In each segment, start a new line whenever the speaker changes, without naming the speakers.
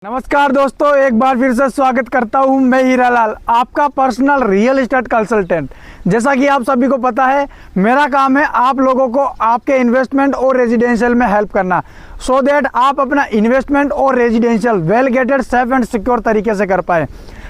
नमस्कार दोस्तों, एक बार फिर से स्वागत करता हूं मैं हीरालाल, आपका पर्सनल रियल एस्टेट कंसल्टेंट। जैसा कि आप सभी को पता है, मेरा काम है आप लोगों को आपके इन्वेस्टमेंट और रेजिडेंशियल में हेल्प करना, सो दैट आप अपना इन्वेस्टमेंट और residential well gated, safe and secure तरीके से कर पाए।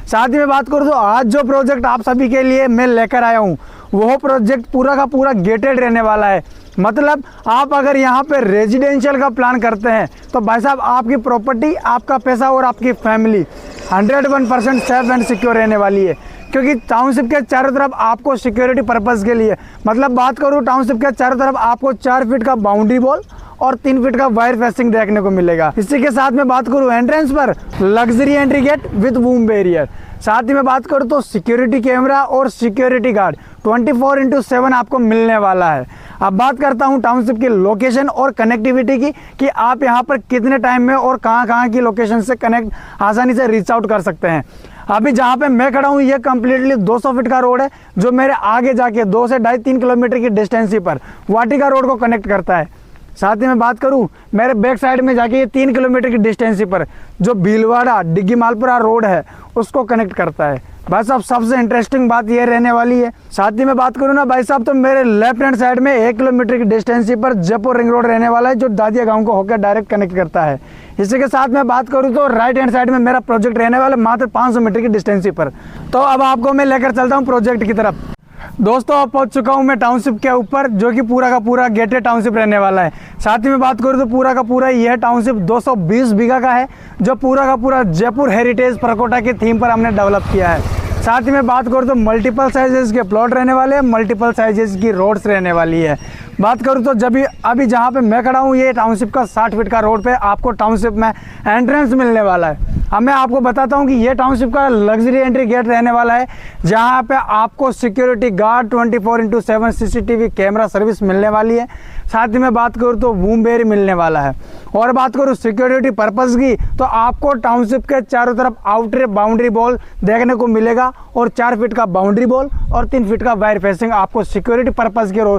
साथ ही में बात करूं तो आज जो प्रोजेक्ट आप सभी के लिए मैं लेकर आया हूं, वो प्रोजेक्ट पूरा का पूरा गेटेड रहने वाला है। मतलब आप अगर यहाँ पे रेजिडेंशियल का प्लान करते हैं तो भाई साहब आपकी प्रॉपर्टी, आपका पैसा और आपकी फैमिली 101% सेफ एंड सिक्योर रहने वाली है। क्योंकि टाउनशिप के चारों तरफ आपको सिक्योरिटी पर्पज़ के लिए, मतलब बात करूँ टाउनशिप के चारों तरफ आपको 4 फीट का बाउंड्री वॉल और 3 फीट का वायर फेंसिंग देखने को मिलेगा। इसी के साथ में बात करूँ एंट्रेंस पर luxury entry gate with boom barrier. साथ ही में बात करूँ तो सिक्योरिटी कैमरा और सिक्योरिटी गार्ड 24/7 आपको मिलने वाला है। अब बात करता हूँ टाउनशिप की लोकेशन और कनेक्टिविटी की, कि आप यहाँ पर कितने टाइम में और कहाँ की लोकेशन से कनेक्ट आसानी से रीच आउट कर सकते हैं। अभी जहाँ पे मैं खड़ा हूँ ये कम्प्लीटली 200 फीट का रोड है, जो मेरे आगे जाके 2 से 2.5-3 किलोमीटर की डिस्टेंस पर वाटिका रोड को कनेक्ट करता है। साथ ही मैं बात करूं मेरे बैक साइड में जाके ये 3 किलोमीटर की डिस्टेंस पर जो भीलवाड़ा डिग्गी मालपुरा रोड है उसको कनेक्ट करता है। भाई साहब सबसे इंटरेस्टिंग बात ये रहने वाली है। साथ ही मैं बात करूं ना भाई साहब, तो मेरे लेफ्ट हैंड साइड में 1 किलोमीटर की डिस्टेंस पर जयपुर रिंग रोड रहने वाला है, जो दादिया गांव को होकर डायरेक्ट कनेक्ट करता है। इसी के साथ मैं बात करूं तो राइट हैंड साइड में मेरा प्रोजेक्ट रहने वाला है मात्र 500 मीटर की डिस्टेंस पर। तो अब आपको मैं लेकर चलता हूँ प्रोजेक्ट की तरफ। दोस्तों अब पहुंच चुका हूं मैं टाउनशिप के ऊपर, जो कि पूरा का पूरा गेटेड टाउनशिप रहने वाला है। साथ ही में बात करूं तो पूरा का पूरा यह टाउनशिप 220 बीघा का है, जो पूरा का पूरा जयपुर हेरिटेज परकोटा की थीम पर हमने डेवलप किया है। साथ ही में बात करूं तो मल्टीपल साइजेस के प्लॉट रहने वाले हैं, मल्टीपल साइजेस की रोड्स रहने वाली है। बात करूं तो जब अभी जहां पे मैं खड़ा हूं ये टाउनशिप का 60 फीट का रोड पे आपको टाउनशिप में एंट्रेंस मिलने वाला है। अब मैं आपको बताता हूं कि ये टाउनशिप का लग्जरी एंट्री गेट रहने वाला है, जहां पे आपको security guard 24/7 CCTV camera service मिलने वाली है। साथ ही में बात करूं तो वूम बैरियर मिलने वाला है। और बात करूं सिक्योरिटी पर्पज़ की, तो आपको टाउनशिप के चारों तरफ आउटर बाउंड्री वॉल देखने को मिलेगा, और 4 फीट का बाउंड्री वॉल और 3 फीट का वायर फेंसिंग आपको सिक्योरिटी पर्पज़ के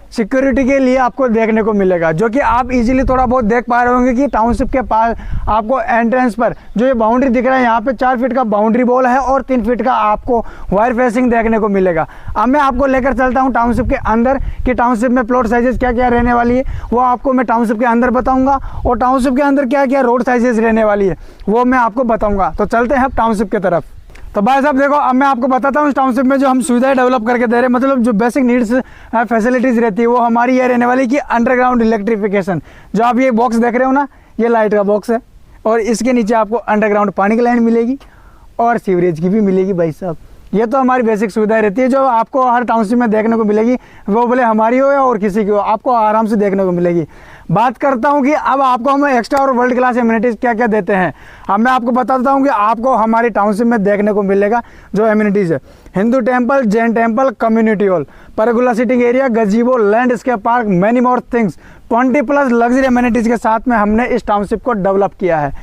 सिक्योरिटी के लिए आपको देखने को मिलेगा, जो कि आप इजीली थोड़ा बहुत देख पा रहे होंगे कि टाउनशिप के पास आपको एंट्रेंस पर जो ये बाउंड्री दिख रहा है, यहाँ पे 4 फीट का बाउंड्री वॉल है और 3 फीट का आपको वायर फेंसिंग देखने को मिलेगा। अब मैं आपको लेकर चलता हूँ टाउनशिप के अंदर, कि टाउनशिप में प्लॉट साइजेस क्या क्या रहने वाली है, वो आपको मैं टाउनशिप के अंदर बताऊँगा, और टाउनशिप के अंदर क्या क्या रोड साइजेस रहने वाली है वो मैं आपको बताऊँगा। तो चलते हैं अब टाउनशिप की तरफ। तो भाई साहब देखो, अब मैं आपको बताता हूँ इस टाउनशिप में जो हम सुविधाएं डेवलप करके दे रहे हैं, मतलब जो बेसिक नीड्स फैसिलिटीज़ रहती है वो हमारी ये रहने वाली कि अंडरग्राउंड इलेक्ट्रिफिकेशन। जो आप ये बॉक्स देख रहे हो ना, ये लाइट का बॉक्स है, और इसके नीचे आपको अंडरग्राउंड पानी की लाइन मिलेगी और सीवरेज की भी मिलेगी। भाई साहब ये तो हमारी बेसिक सुविधाएं रहती है, जो आपको हर टाउनशिप में देखने को मिलेगी, वो भले हमारी हो या और किसी की हो, आपको आराम से देखने को मिलेगी। बात करता हूं कि अब आपको हम एक्स्ट्रा और वर्ल्ड क्लास एमिनिटीज़ क्या क्या देते हैं। अब मैं आपको बताता हूं कि आपको हमारी टाउनशिप में देखने को मिलेगा जो एमिनिटीज़ है: Hindu temple, Jain temple, community hall, pergola sitting area, गजीबो, landscape park, many more things, 20+ luxury amenities के साथ में हमने इस टाउनशिप को डेवलप किया है।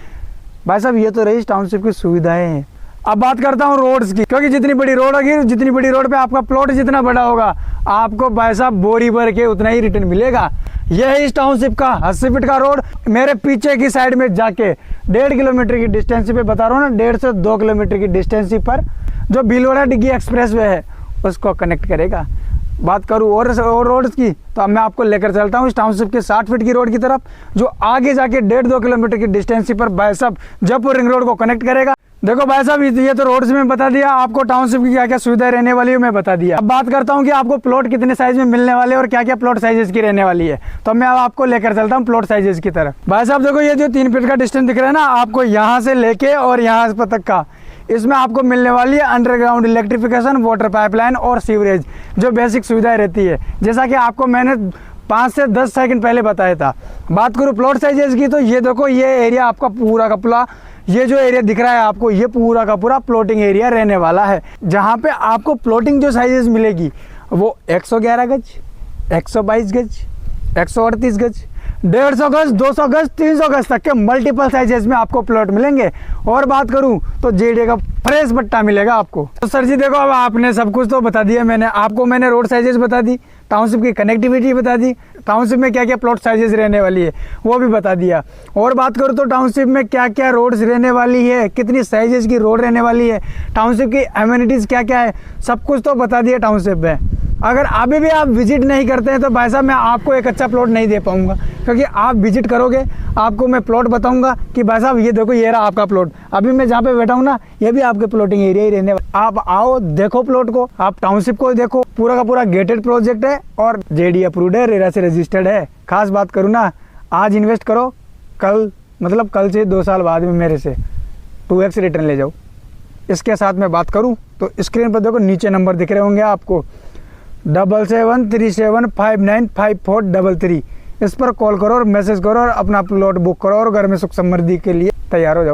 भाई साहब ये तो रही इस टाउनशिप की सुविधाएँ हैं। अब बात करता हूँ रोड्स की, क्योंकि जितनी बड़ी रोड होगी, जितनी बड़ी रोड पे आपका प्लॉट जितना बड़ा होगा, आपको भाई साहब बोरी भर के उतना ही रिटर्न मिलेगा। यह है इस टाउनशिप का 80 फीट का रोड। मेरे पीछे की साइड में जाके 1.5 किलोमीटर की डिस्टेंस पे बता रहा हूँ ना, 1.5 से 2 किलोमीटर की डिस्टेंस पर जो भीलवाड़ा डिग्गी एक्सप्रेस वे है उसको कनेक्ट करेगा। बात करूँ और रोड्स की, तो अब मैं आपको लेकर चलता हूँ इस टाउनशिप के 60 फीट की रोड की तरफ, जो आगे जाके 1.5-2 किलोमीटर की डिस्टेंस पर भाई साहब जयपुर रिंग रोड को कनेक्ट करेगा। देखो भाई साहब ये तो रोड्स में बता दिया, आपको टाउनशिप की क्या क्या सुविधाएं रहने वाली है मैं बता दिया। अब बात करता हूँ कि आपको प्लॉट कितने साइज में मिलने वाले हैं और क्या क्या प्लॉट साइजेस की रहने वाली है। तो मैं अब आपको लेकर चलता हूँ प्लॉट साइजेस की तरफ। भाई साहब देखो ये जो 3 फीट का डिस्टेंस दिख रहा है ना आपको, यहाँ से लेके और यहाँ तक का, इसमें आपको मिलने वाली है अंडरग्राउंड इलेक्ट्रिफिकेशन, वाटर पाइपलाइन और सीवरेज, जो बेसिक सुविधाएं रहती है, जैसा कि आपको मैंने 5 से 10 सेकंड पहले बताया था। बात करूँ प्लॉट साइजेस की, तो ये देखो ये एरिया आपका पूरा का पूरा, ये जो एरिया दिख रहा है आपको, ये पूरा का पूरा प्लॉटिंग एरिया रहने वाला है, जहाँ पे आपको प्लॉटिंग जो साइजेस मिलेगी वो 111 गज, 122 गज, 138 गज, 150 गज, 200 गज, 300 गज तक के मल्टीपल साइजेस में आपको प्लॉट मिलेंगे। और बात करूं तो जेडे का फ्रेश पट्टा मिलेगा आपको। तो सर जी देखो, अब आपने सब कुछ तो बता दिया, मैंने आपको रोड साइजेस बता दी, टाउनशिप की कनेक्टिविटी बता दी, टाउनशिप में क्या क्या प्लॉट साइजेस रहने वाली है वो भी बता दिया। और बात करूँ तो टाउनशिप में क्या क्या रोड्स रहने वाली है, कितनी साइजेस की रोड रहने वाली है, टाउनशिप की एमिनिटीज़ क्या क्या है, सब कुछ तो बता दिया टाउनशिप में। अगर अभी भी आप विजिट नहीं करते हैं तो भाई साहब मैं आपको एक अच्छा प्लॉट नहीं दे पाऊंगा, क्योंकि आप विजिट करोगे आपको मैं प्लॉट बताऊंगा कि भाई साहब ये देखो ये रहा आपका प्लॉट। अभी मैं जहाँ पे बैठा हूँ ना ये भी आपके प्लॉटिंग एरिया ही रहने वाला। आप आओ देखो प्लॉट को, आप टाउनशिप को देखो, पूरा का पूरा गेटेड प्रोजेक्ट है और जेडी अप्रूव्ड है, रेरा से रजिस्टर्ड है। खास बात करूँ ना, आज इन्वेस्ट करो, कल मतलब कल से 2 साल बाद में मेरे से 2x रिटर्न ले जाओ। इसके साथ मैं बात करूँ तो स्क्रीन पर देखो नीचे नंबर दिख रहे होंगे आपको 7737595433। इस पर कॉल करो और मैसेज करो और अपना प्लॉट बुक करो और घर में सुख समृद्धि के लिए तैयार हो जाओ।